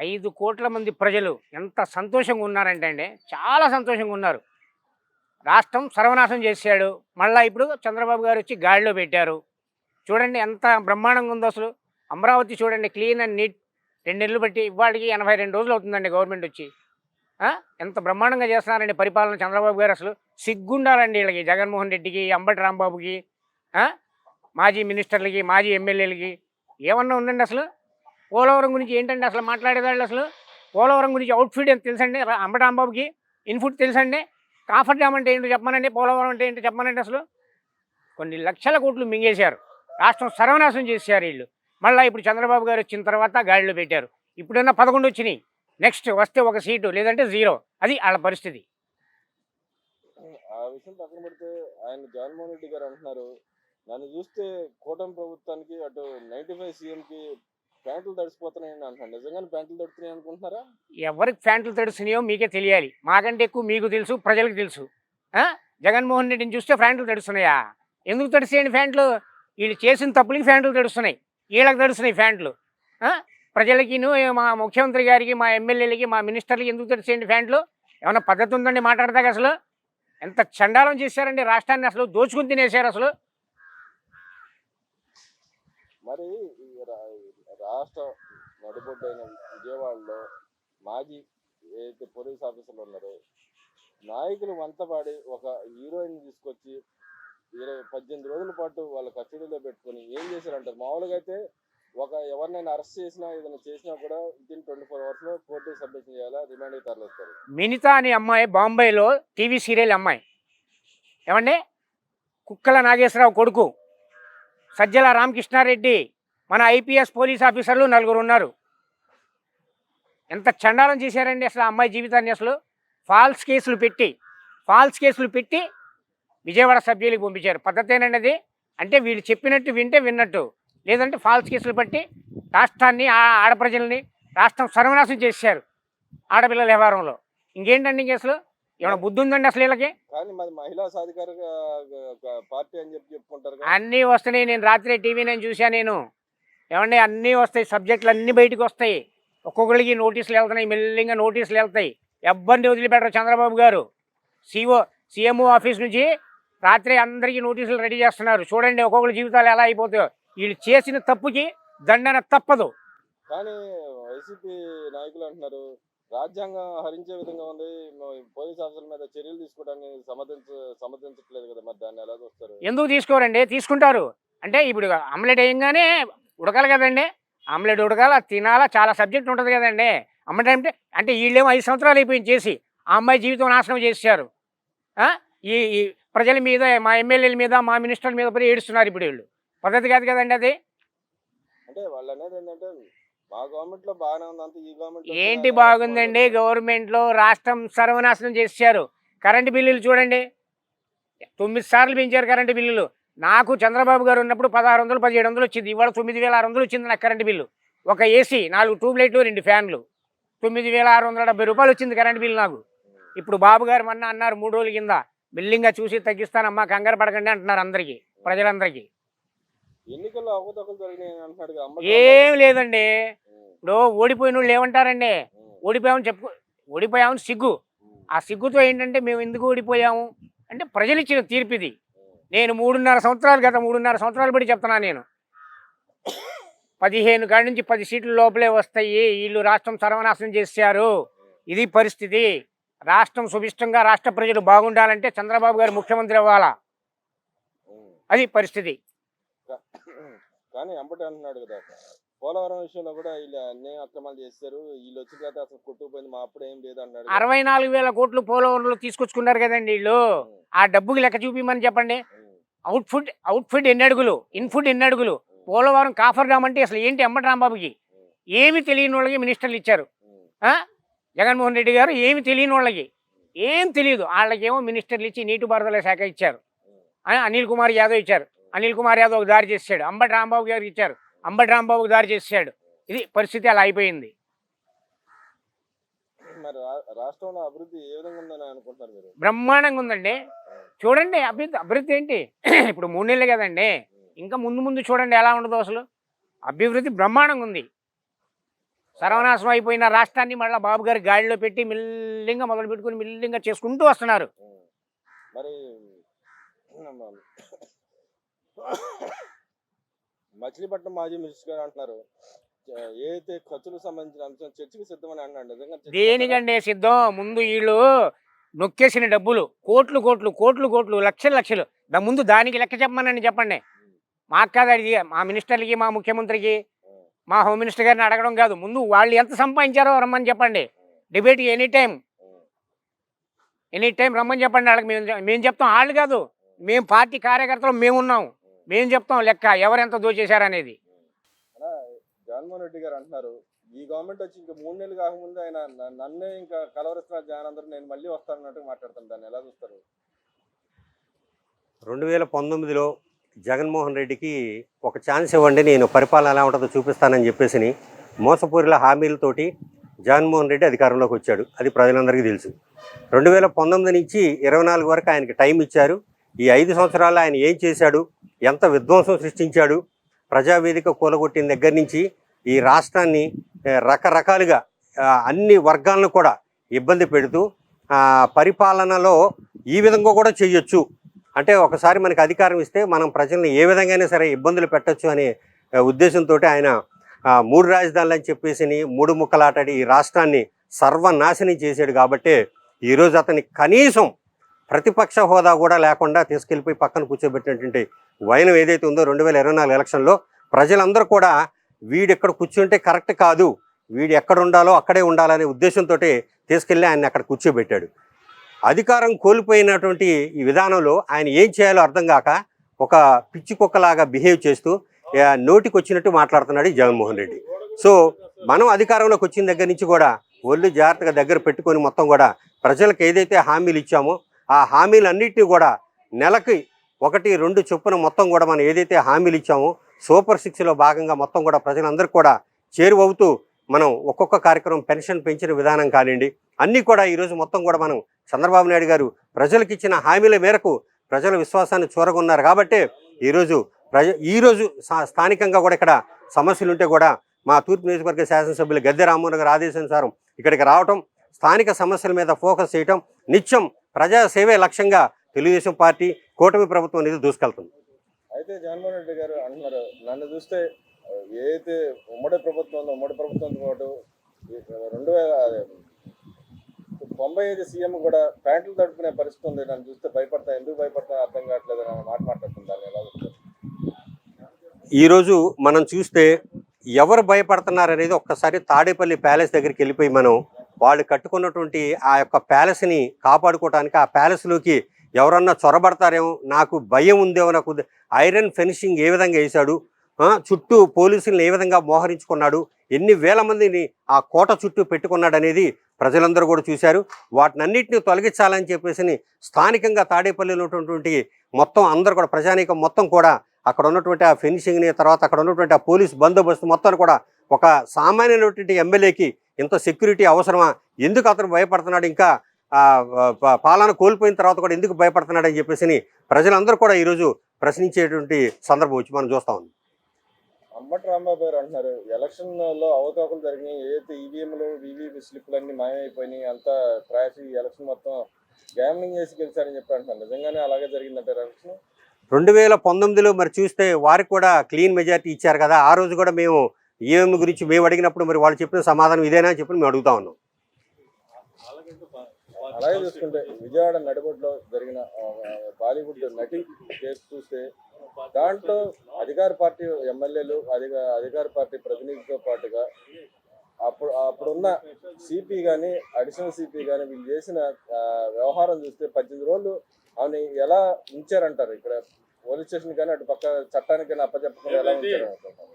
5 కోట్ల మంది ప్రజలు ఎంత సంతోషంగా ఉన్నారంటే అండి, చాలా సంతోషంగా ఉన్నారు. రాష్ట్రం సర్వనాశనం చేశాడు. మళ్ళా ఇప్పుడు చంద్రబాబు గారు వచ్చి గాడిలో పెట్టారు. చూడండి ఎంత బ్రహ్మాండంగా ఉందో అసలు. అమరావతి చూడండి క్లీన్ అండ్ నీట్. 2 నెలలు బట్టి ఇవాళకి 82 రోజులు అవుతుందండి గవర్నమెంట్ వచ్చి. ఎంత బ్రహ్మాండంగా చేస్తున్నారండి పరిపాలన చంద్రబాబు గారు. అసలు సిగ్గుండాలండి వీళ్ళకి, జగన్మోహన్ రెడ్డికి, అంబటి రాంబాబుకి, మాజీ మినిస్టర్లకి, మాజీ ఎమ్మెల్యేలకి ఏమన్నా ఉందండి అసలు. పోలవరం గురించి ఏంటండి అసలు మాట్లాడేవాళ్ళు. అసలు పోలవరం గురించి అవుట్ఫిట్ ఎంత తెలుసండి అంబటి రాంబాబుకి, ఇన్ఫుట్ తెలుసండి. కాఫర్ డ్యామ్ అంటే ఏంటో చెప్పమనండి, పోలవరం అంటే ఏంటో చెప్పమనండి. అసలు కొన్ని లక్షల కోట్లు మింగేశారు, రాష్ట్రం సర్వనాశనం చేశారు వీళ్ళు. మళ్ళీ ఇప్పుడు చంద్రబాబు గారు వచ్చిన తర్వాత గాడిలో పెట్టారు. ఇప్పుడన్నా 11 వచ్చినాయి, నెక్స్ట్ వస్తే 1 సీటు లేదంటే 0. అది వాళ్ళ పరిస్థితి. ఆ విషయం పక్కన పెడితే ఆయన జగన్మోహన్ రెడ్డి గారు అంటున్నారు, నన్ను చూస్తే కూటమి ప్రభుత్వానికి అటు 95 సీఎంకి ప్యాంట్లు తడిసిపోతున్నాయని అంటున్నాను. నిజంగానే ప్యాంట్లు తడుతున్నాయి అనుకుంటున్నారా? ఎవరికి ప్యాంట్లు తడుస్తున్నాయో మీకే తెలియాలి, మాకంటే ఎక్కువ మీకు తెలుసు, ప్రజలకు తెలుసు. జగన్మోహన్ రెడ్డిని చూస్తే ప్యాంట్లు తడుస్తున్నాయా? ఎందుకు తడిసేయండి ప్యాంట్లు? వీళ్ళు చేసిన తప్పులకి ప్యాంట్లు తడుస్తున్నాయి, వీళ్ళకి తడుస్తున్నాయి ప్యాంట్లు. ప్రజలకి, మా ముఖ్యమంత్రి గారికి, మా ఎమ్మెల్యేలకి, మా మినిస్టర్లకి ఎందుకు తడిసేయండి ప్యాంట్లు? ఏమన్నా పద్ధతి ఉందండి మాట్లాడతాక? అసలు ఎంత చండాలం చేశారండి రాష్ట్రాన్ని, అసలు దోచుకుని తినేశారు అసలు. మరి రాష్ట్ర నడిబొడ్డైన విజయవాడలో మాజీ ఏదైతే పోలీస్ ఆఫీసర్లు ఉన్నారో నాయకులు వంతపాడి ఒక హీరోయిన్ తీసుకొచ్చి 18 రోజుల పాటు వాళ్ళ కస్టడీలో పెట్టుకొని ఏం చేశారంటారు? మామూలుగా అయితే ఎవరినైనా అరెస్ట్ చేసినా ఏదైనా చేసినా కూడా వితిన్ 24 అవర్స్లో కోర్టుకు సబ్మిషన్ చేయాలా, రిమాండ్కి తరలిస్తారు. మినితా అనే అమ్మాయి బాంబేలో టీవీ సీరియల్ అమ్మాయి, ఏమండి, కుక్కల నాగేశ్వరరావు కొడుకు సజ్జల రామకృష్ణారెడ్డి, మన ఐపీఎస్ పోలీస్ ఆఫీసర్లు 4 ఉన్నారు. ఎంత చండాలం చేశారండి అసలు ఆ అమ్మాయి జీవితాన్ని. అసలు ఫాల్స్ కేసులు పెట్టి విజయవాడ సభ్యులకు పంపించారు. పద్ధతేనండి అది? అంటే వీళ్ళు చెప్పినట్టు వింటే విన్నట్టు, లేదంటే ఫాల్స్ కేసులు పట్టి రాష్ట్రాన్ని, ఆడప్రజల్ని, రాష్ట్రం సర్వనాశనం చేశారు ఆడపిల్లల వ్యవహారంలో. ఇంకేంటండి ఇంక అసలు ఏమైనా బుద్ధి ఉందండి అసలు వీళ్ళకి? కానీ మరి మహిళా సాధికార పార్టీ అని చెప్పుకుంటారు. అన్నీ వస్తున్నాయి, నేను రాత్రి టీవీ నేను చూశాను నేను. ఏమండి అన్నీ వస్తాయి, సబ్జెక్టులు అన్నీ బయటకు వస్తాయి. ఒక్కొక్కరికి నోటీసులు వెళ్తున్నాయి, మెల్లిగా నోటీసులు వెళ్తాయి. ఎవ్వరిని వదిలిపెట్టరు చంద్రబాబు గారు. సీఎంఓ ఆఫీస్ నుంచి రాత్రి అందరికీ నోటీసులు రెడీ చేస్తున్నారు. చూడండి ఒక్కొక్కరి జీవితాలు ఎలా అయిపోతాయో. వీళ్ళు చేసిన తప్పుకి దండన తప్పదు. కానీ వైసీపీ నాయకులు అంటున్నారు రాజ్యాంగం హరించే విధంగా ఉంది, పోలీస్ ఆఫీసర్ల మీద చర్యలు తీసుకోవడానికి సమర్థించట్లేదు కదా, మరి దాన్ని ఎలా చూస్తారు? ఎందుకు తీసుకోరండి? తీసుకుంటారు. అంటే ఇప్పుడు ఆమ్లెట్ వేయంగానే ఉడకాలి కదండి, ఆమ్లెట్ ఉడకాల, తినాలా, చాలా సబ్జెక్ట్ ఉంటుంది కదండి. అమ్మటంటే అంటే వీళ్ళేమో 5 సంవత్సరాలు అయిపోయింది చేసి, ఆ అమ్మాయి జీవితం నాశనం చేశారు. ఈ ప్రజల మీద, మా ఎమ్మెల్యేల మీద, మా మినిస్టర్ల మీద పడి ఏడుస్తున్నారు ఇప్పుడు వీళ్ళు. పద్ధతి కాదు కదండి అది. అంటే వాళ్ళు అనేది ఏంటంటే మా గవర్నమెంట్లో బాగానే ఉంది, అంత ఈ గవర్నమెంట్ ఏంటి బాగుందండి? గవర్నమెంట్లో రాష్ట్రం సర్వనాశనం చేశారు. కరెంటు బిల్లులు చూడండి, 9 సార్లు పెంచారు కరెంటు బిల్లులు. నాకు చంద్రబాబు గారు ఉన్నప్పుడు 1600, 1700 వచ్చింది. ఇవాళ 9600 వచ్చింది నాకు కరెంటు బిల్లు. ఒక ఏసీ, 4 ట్యూబ్లైట్లు, 2 ఫ్యాన్లు, 9670 రూపాయలు వచ్చింది కరెంటు బిల్లు నాకు. ఇప్పుడు బాబు గారు మొన్న అన్నారు 3 రోజుల కింద, బిల్లింగ్గా చూసి తగ్గిస్తానమ్మా, కంగారు పడకండి అంటున్నారు అందరికీ, ప్రజలందరికీ. ఎన్నికల్లో అవకతవకలు జరిగినాయి అంటున్నాడు కదా. ఏం లేదండి. ఇప్పుడు ఓడిపోయిన వాళ్ళు ఏమంటారండి? ఓడిపోయామని సిగ్గు. ఆ సిగ్గుతో ఏంటంటే మేము ఎందుకు ఓడిపోయాము అంటే ప్రజలు ఇచ్చిన తీర్పు ఇది. నేను 3.5 సంవత్సరాలు బట్టి చెప్తున్నా నేను. 15 కాడి నుంచి 10 సీట్ల లోపలే వస్తాయి, వీళ్ళు రాష్ట్రం సర్వనాశనం చేశారు, ఇది పరిస్థితి. రాష్ట్రం సుభిష్టంగా రాష్ట్ర ప్రజలు బాగుండాలంటే చంద్రబాబు గారు ముఖ్యమంత్రి అవ్వాలా, అది పరిస్థితి. కానీ అంబటి అంటున్నాడు కదా, పోలవరం విషయంలో కూడా వీళ్ళు అన్ని అక్రమాలు చేస్తారు, వీళ్ళు వచ్చిన తర్వాత అసలు కొట్టుకుపోయింది, మా అప్పుడు ఏం లేదు అన్నాడు. 64,000 కోట్లు పోలవరంలో తీసుకొచ్చుకున్నారు కదండి వీళ్ళు. ఆ డబ్బుకి లెక్క చూపిమని చెప్పండి. అవుట్ఫుట్ ఎన్ని అడుగులు, ఇన్ఫుట్ ఎన్ని అడుగులు. పోలవరం కాఫర్ డ్యామ్ అంటే అసలు ఏంటి? అంబటి రాంబాబుకి ఏమి తెలియని వాళ్ళకి మినిస్టర్లు ఇచ్చారు. జగన్మోహన్ రెడ్డి గారు ఏమి తెలియని వాళ్ళకి, ఏం తెలియదు వాళ్ళకేమో మినిస్టర్లు ఇచ్చి నీటిపారుదల శాఖ ఇచ్చారు. అనిల్ కుమార్ యాదవ్ ఇచ్చారు. అనిల్ కుమార్ యాదవ్ ఒక దారి చేసాడు. అంబటి రాంబాబు గారికి ఇచ్చారు, అంబటి రాంబాబుకి దారి చేసాడు. ఇది పరిస్థితి, అలా అయిపోయింది. మరి రాష్ట్రంలో అభివృద్ధి ఏ విధంగా ఉందని అనుకుంటున్నారు మీరు? బ్రహ్మాండంగా ఉందండి. చూడండి అభివృద్ధి ఏంటి ఇప్పుడు 3 నెలలే కదండి, ఇంకా ముందు చూడండి ఎలా ఉండదు అసలు. అభివృద్ధి బ్రహ్మాండంగా ఉంది. సర్వనాశనం అయిపోయిన రాష్ట్రాన్ని మళ్ళీ బాబు గారి గాడిలో పెట్టి మిల్లింగా మొదలు పెట్టుకుని మిల్లింగా చేసుకుంటూ వస్తున్నారు. మరి మచిలీపట్నం మాజీ మినిస్టర్ గారు అంటున్నారు ఏదైతే ఖర్చులకు సంబంధించిన అంశం చర్చకు సిద్ధమని అంటున్నాడు. నిజంగా చర్చ దేనికంటే సిద్ధం? ముందు వీళ్ళు నొక్కేసిన డబ్బులు కోట్లు కోట్లు కోట్లు కోట్లు లక్షలు లక్షలు ముందు దానికి లెక్క చెప్పమనండి, చెప్పండి. మాకు కాదు అది, మా మినిస్టర్లకి మా ముఖ్యమంత్రికి మా హోమ్ మినిస్టర్ గారిని అడగడం కాదు. ముందు వాళ్ళు ఎంత సంపాదించారో రమ్మని చెప్పండి. డిబేట్ ఎనీ టైం రమ్మని చెప్పండి. వాళ్ళకి మేము చెప్తాం, వాళ్ళు కాదు. మేము పార్టీ కార్యకర్తలు మేమున్నాం, మేము చెప్తాం లెక్క ఎవరెంత దోచేశారనేది. అలా జగన్మోహన్ రెడ్డి గారు అంటున్నారు ఈ గవర్నమెంట్ వచ్చి ఇంకా 3 నెలలు కాకముందు ఆయన నన్నే ఇంకా కలవరిస్తున్నారు జగన్ అందరూ, నేను మళ్ళీ వస్తానన్నట్టు మాట్లాడుతాను. దాన్ని ఎలా చూస్తారు? 2019లో జగన్మోహన్ రెడ్డికి ఒక ఛాన్స్ ఇవ్వండి, నేను పరిపాలన ఎలా ఉంటుందో చూపిస్తానని చెప్పేసి మోసపూరిల హామీలతోటి జగన్మోహన్ రెడ్డి అధికారంలోకి వచ్చాడు. అది ప్రజలందరికీ తెలుసు. 2019 నుంచి 24 వరకు ఆయనకి టైం ఇచ్చారు. ఈ 5 సంవత్సరాలు ఆయన ఏం చేశాడు, ఎంత విధ్వంసం సృష్టించాడు, ప్రజావేదిక కూలగొట్టిన దగ్గర నుంచి ఈ రాష్ట్రాన్ని రకరకాలుగా అన్ని వర్గాలను కూడా ఇబ్బంది పెడుతూ పరిపాలనలో ఈ విధంగా కూడా చేయొచ్చు అంటే, ఒకసారి మనకి అధికారం ఇస్తే మనం ప్రజల్ని ఏ విధంగానే సరే ఇబ్బందులు పెట్టచ్చు అనే ఉద్దేశంతో ఆయన 3 రాజధానులు అని చెప్పేసి 3 ముక్కలాటాడి ఈ రాష్ట్రాన్ని సర్వనాశనం చేశాడు. కాబట్టి ఈరోజు అతని కనీసం ప్రతిపక్ష హోదా కూడా లేకుండా తీసుకెళ్ళిపోయి పక్కన కూర్చోబెట్టినటువంటి వైనం ఏదైతే ఉందో 2024 ఎలక్షన్లో ప్రజలందరూ కూడా వీడెక్కడ కూర్చుంటే కరెక్ట్ కాదు, వీడు ఎక్కడ ఉండాలో అక్కడే ఉండాలనే ఉద్దేశంతో తీసుకెళ్ళి ఆయన అక్కడ కూర్చోబెట్టాడు. అధికారం కోల్పోయినటువంటి ఈ విధానంలో ఆయన ఏం చేయాలో అర్థం కాక ఒక పిచ్చి కుక్కలాగా బిహేవ్ చేస్తూ నోటికి వచ్చినట్టు మాట్లాడుతున్నాడు ఈ జగన్మోహన్ రెడ్డి. సో మనం అధికారంలోకి వచ్చిన దగ్గర నుంచి కూడా ఒళ్ళు జాగ్రత్తగా దగ్గర పెట్టుకొని మొత్తం కూడా ప్రజలకు ఏదైతే హామీలు ఇచ్చామో ఆ హామీలన్నింటినీ కూడా నెలకి 1-2 చొప్పున మొత్తం కూడా మనం ఏదైతే హామీలు ఇచ్చామో సూపర్ 6లో భాగంగా మొత్తం కూడా ప్రజలందరూ కూడా చేరువవుతూ మనం ఒక్కొక్క కార్యక్రమం పెన్షన్ పెంచిన విధానం కానివ్వండి అన్నీ కూడా ఈరోజు మొత్తం కూడా మనం చంద్రబాబు నాయుడు గారు ప్రజలకు ఇచ్చిన హామీల మేరకు ప్రజల విశ్వాసాన్ని చూరగొన్నారు. కాబట్టి ఈరోజు స్థానికంగా కూడా ఇక్కడ సమస్యలు ఉంటే కూడా మా తూర్పు నియోజకవర్గ శాసనసభ్యులు గద్దె రామ్మోహన్ గారి ఆదేశానుసారం ఇక్కడికి రావటం, స్థానిక సమస్యల మీద ఫోకస్ చేయటం, నిత్యం ప్రజాసేవే లక్ష్యంగా తెలుగుదేశం పార్టీ కూటమి ప్రభుత్వం అనేది దూసుకెళ్తుంది. అయితే జగన్మోహన్ రెడ్డి గారు అంటున్నారు నన్ను చూస్తే ఏదైతే ఉమ్మడి ప్రభుత్వంతో పాటు 2095 సీఎం కూడా ప్యాంట్లు తడుపుకునే పరిస్థితి ఉంది, నన్ను చూస్తే భయపడతా, ఎందుకు భయపడతా అర్థం కావట్లేదు అని మాట్లాడుతుంది. దాన్ని ఎలా చూస్తారు? ఈరోజు మనం చూస్తే ఎవరు భయపడుతున్నారు అనేది ఒక్కసారి తాడేపల్లి ప్యాలెస్ దగ్గరికి వెళ్ళిపోయి మనం వాళ్ళు కట్టుకున్నటువంటి ఆ యొక్క ప్యాలెస్ని కాపాడుకోవడానికి ఆ ప్యాలెస్లోకి ఎవరన్నా చొరబడతారేమో, నాకు భయం ఉందేమో, నాకు ఐరన్ ఫెన్సింగ్ ఏ విధంగా వేశాడు, చుట్టూ పోలీసులను ఏ విధంగా మోహరించుకున్నాడు, ఎన్ని వేల మందిని ఆ కోట చుట్టూ పెట్టుకున్నాడు అనేది ప్రజలందరూ కూడా చూశారు. వాటినన్నింటినీ తొలగించాలని చెప్పేసి స్థానికంగా తాడేపల్లిలో ఉన్నటువంటి మొత్తం అందరూ కూడా ప్రజానీకం మొత్తం కూడా అక్కడ ఉన్నటువంటి ఆ ఫెన్సింగ్ని, తర్వాత అక్కడ ఉన్నటువంటి ఆ పోలీస్ బందోబస్తు మొత్తాన్ని కూడా ఒక సామాన్యమైనటువంటి ఎమ్మెల్యేకి ఇంత సెక్యూరిటీ అవసరమా, ఎందుకు అతను భయపడుతున్నాడు, ఇంకా పాలన కోల్పోయిన తర్వాత కూడా ఎందుకు భయపడుతున్నాడు అని చెప్పేసి ప్రజలందరూ కూడా ఈరోజు ప్రశ్నించేటువంటి సందర్భం వచ్చి మనం చూస్తా ఉన్నాం. అంబటి రాంబాబు గారు అంటున్నారు ఎలక్షన్లో అవకాశాలు జరిగినాయి, ఏదైతే ఈవీఎంలు వివి స్లిప్లు అన్ని మాయమైపోయినాయి, అంతా ట్రాష్, ఈ ఎలక్షన్ మొత్తం గ్యామ్లింగ్ చేసి గెలిచారని చెప్పి అంటున్నారు. నిజంగానే అలాగే జరిగిందంటారు ఎలక్షన్? 2019లో మరి చూస్తే వారికి కూడా క్లీన్ మెజారిటీ ఇచ్చారు కదా. ఆ రోజు కూడా మేము ఈవీఎం గురించి మేము అడిగినప్పుడు మరి వాళ్ళు చెప్పిన సమాధానం ఇదేనా అని చెప్పి మేము అడుగుతా ఉన్నాం. అలాగే చూసుకుంటే విజయవాడ నడిబొడ్డులో జరిగిన బాలీవుడ్ నటి కేసు చూస్తే దాంట్లో అధికార పార్టీ ఎమ్మెల్యేలు అధికార పార్టీ ప్రతినిధితో పాటుగా అప్పుడున్న సిపి కానీ అడిషనల్ సిపి కానీ వీళ్ళు చేసిన వ్యవహారం చూస్తే 18 రోజులు ఆమె ఎలా ఉంచారంటారు? ఇక్కడ పోలీస్ స్టేషన్ కానీ అటు పక్క చట్టానికి కానీ అప్పచెప్పకుండా ఎలా ఉంచారంటారు?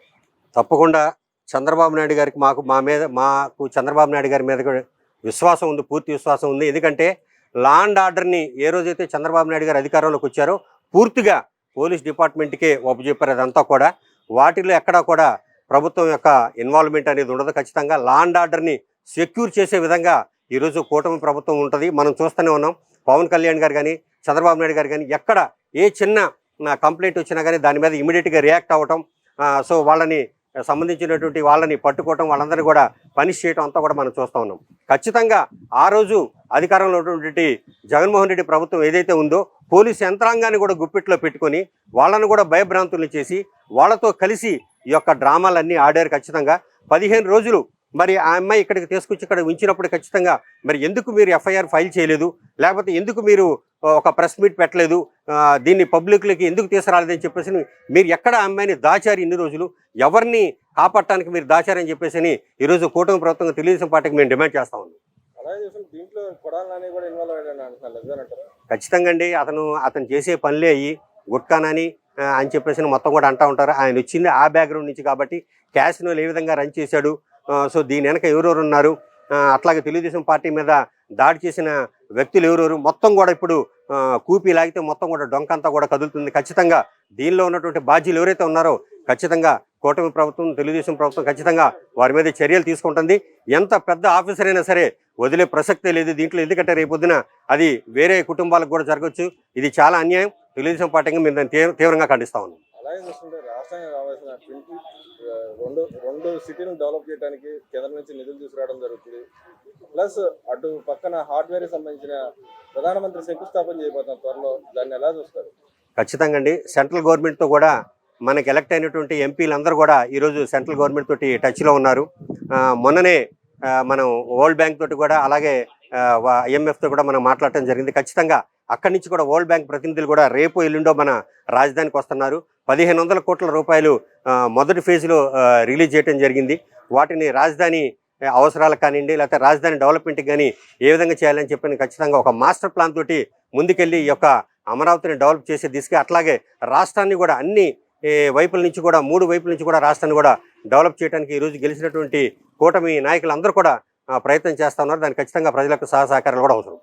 తప్పకుండా చంద్రబాబు నాయుడు గారికి మాకు చంద్రబాబు నాయుడు గారి మీద విశ్వాసం ఉంది, పూర్తి విశ్వాసం ఉంది. ఎందుకంటే లా అండ్ ఆర్డర్ని ఏ రోజైతే చంద్రబాబు నాయుడు గారు అధికారంలోకి వచ్చారో పూర్తిగా పోలీస్ డిపార్ట్మెంట్కే ఒప్పచెప్పారు. అదంతా కూడా వాటిలో ఎక్కడా కూడా ప్రభుత్వం యొక్క ఇన్వాల్వ్మెంట్ అనేది ఉండదు. ఖచ్చితంగా లా అండ్ ఆర్డర్ని సెక్యూర్ చేసే విధంగా ఈరోజు కూటమి ప్రభుత్వం ఉంటుంది. మనం చూస్తూనే ఉన్నాం. పవన్ కళ్యాణ్ గారు కానీ చంద్రబాబు నాయుడు గారు కానీ ఎక్కడ ఏ చిన్న కంప్లైంట్ వచ్చినా కానీ దాని మీద ఇమీడియట్గా రియాక్ట్ అవ్వటం, సో వాళ్ళని సంబంధించినటువంటి వాళ్ళని పట్టుకోవటం, వాళ్ళందరినీ కూడా పనిష్ చేయడం అంతా కూడా మనం చూస్తూ ఉన్నాం. ఖచ్చితంగా ఆ రోజు అధికారంలో ఉన్నటువంటి జగన్మోహన్ రెడ్డి ప్రభుత్వం ఏదైతే ఉందో పోలీసు యంత్రాంగాన్ని కూడా గుప్పిట్లో పెట్టుకొని వాళ్ళను కూడా భయభ్రాంతులు చేసి వాళ్ళతో కలిసి ఈ యొక్క డ్రామాలన్నీ ఆడారు. ఖచ్చితంగా 15 రోజులు మరి ఆ అమ్మాయి ఇక్కడికి తీసుకొచ్చి ఇక్కడ ఉంచినప్పుడు ఖచ్చితంగా మరి ఎందుకు మీరు ఎఫ్ఐఆర్ ఫైల్ చేయలేదు, లేకపోతే ఎందుకు మీరు ఒక ప్రెస్ మీట్ పెట్టలేదు, దీన్ని పబ్లిక్లోకి ఎందుకు తీసుకురాలేదని చెప్పేసి మీరు ఎక్కడ ఆ అమ్మాయిని దాచారు ఇన్ని రోజులు, ఎవరిని కాపాడటానికి మీరు దాచారని చెప్పేసి ఈరోజు కూటమి ప్రభుత్వం తెలుగుదేశం పార్టీకి మేము డిమాండ్ చేస్తా ఉన్నాం. అలాగే చూసిన దీంట్లో కొడాలని కూడా ఇన్వాల్వ్ అయ్యాడని అంటున్నారు, నిజమేనంటారా? ఖచ్చితంగా అండి. అతను చేసే పనులే అయ్యి గుట్కానని అని చెప్పేసి మొత్తం కూడా అంటూ ఉంటారు. ఆయన వచ్చింది ఆ బ్యాక్గ్రౌండ్ నుంచి కాబట్టి క్యాసినోలు ఏ విధంగా రన్ చేశాడు, సో దీని వెనక ఎవరెవరు ఉన్నారు, అట్లాగే తెలుగుదేశం పార్టీ మీద దాడి చేసిన వ్యక్తులు ఎవరెవరు మొత్తం కూడా ఇప్పుడు కూపి లాగితే మొత్తం కూడా డొంకంతా కూడా కదులుతుంది. ఖచ్చితంగా దీనిలో ఉన్నటువంటి బాధ్యులు ఎవరైతే ఉన్నారో ఖచ్చితంగా కూటమి ప్రభుత్వం, తెలుగుదేశం ప్రభుత్వం ఖచ్చితంగా వారి మీద చర్యలు తీసుకుంటుంది. ఎంత పెద్ద ఆఫీసర్ అయినా సరే వదిలే ప్రసక్తే లేదు దీంట్లో. ఎందుకంటే రేపొద్దున అది వేరే కుటుంబాలకు కూడా జరగవచ్చు. ఇది చాలా అన్యాయం. తెలుగుదేశం పార్టీగా మేము దాన్ని తీవ్రంగా ఖండిస్తా ఉన్నాం. అలాగే చూస్తుంటే రాష్ట్రానికి కావాల్సిన రెండు సిటీలను డెవలప్ చేయడానికి కేంద్రం నుంచి నిధులు తీసుకురావడం జరుగుతుంది. ప్లస్ అటు పక్కన హార్డ్వేర్ సంబంధించిన ప్రధానమంత్రి శంకుస్థాపన చేయబోతున్న త్వరలో, దాన్ని ఎలా చూస్తారు? ఖచ్చితంగా అండి. సెంట్రల్ గవర్నమెంట్తో కూడా మనకి ఎలక్ట్ అయినటువంటి ఎంపీలందరూ కూడా ఈరోజు సెంట్రల్ గవర్నమెంట్ తోటి టచ్లో ఉన్నారు. మొన్ననే మనం వరల్డ్ బ్యాంక్ తోటి కూడా అలాగే IMFతో కూడా మనం మాట్లాడటం జరిగింది. ఖచ్చితంగా అక్కడి నుంచి కూడా వరల్డ్ బ్యాంక్ ప్రతినిధులు కూడా రేపు ఎల్లుండో మన రాజధానికి వస్తున్నారు. 1500 కోట్ల రూపాయలు మొదటి ఫేజ్లో రిలీజ్ చేయడం జరిగింది. వాటిని రాజధాని అవసరాలకు కానివ్వండి, లేకపోతే రాజధాని డెవలప్మెంట్కి కానీ ఏ విధంగా చేయాలని చెప్పి ఖచ్చితంగా ఒక మాస్టర్ ప్లాన్ తోటి ముందుకెళ్ళి ఈ యొక్క అమరావతిని డెవలప్ చేసే దిశగా, అట్లాగే రాష్ట్రాన్ని కూడా అన్ని వైపుల నుంచి కూడా 3 వైపుల నుంచి కూడా రాష్ట్రాన్ని కూడా డెవలప్ చేయడానికి ఈరోజు గెలిచినటువంటి కూటమి నాయకులు అందరూ కూడా ప్రయత్నం చేస్తూ ఉన్నారు. దానికి ఖచ్చితంగా ప్రజలకు సహకారాలు కూడా అవసరం.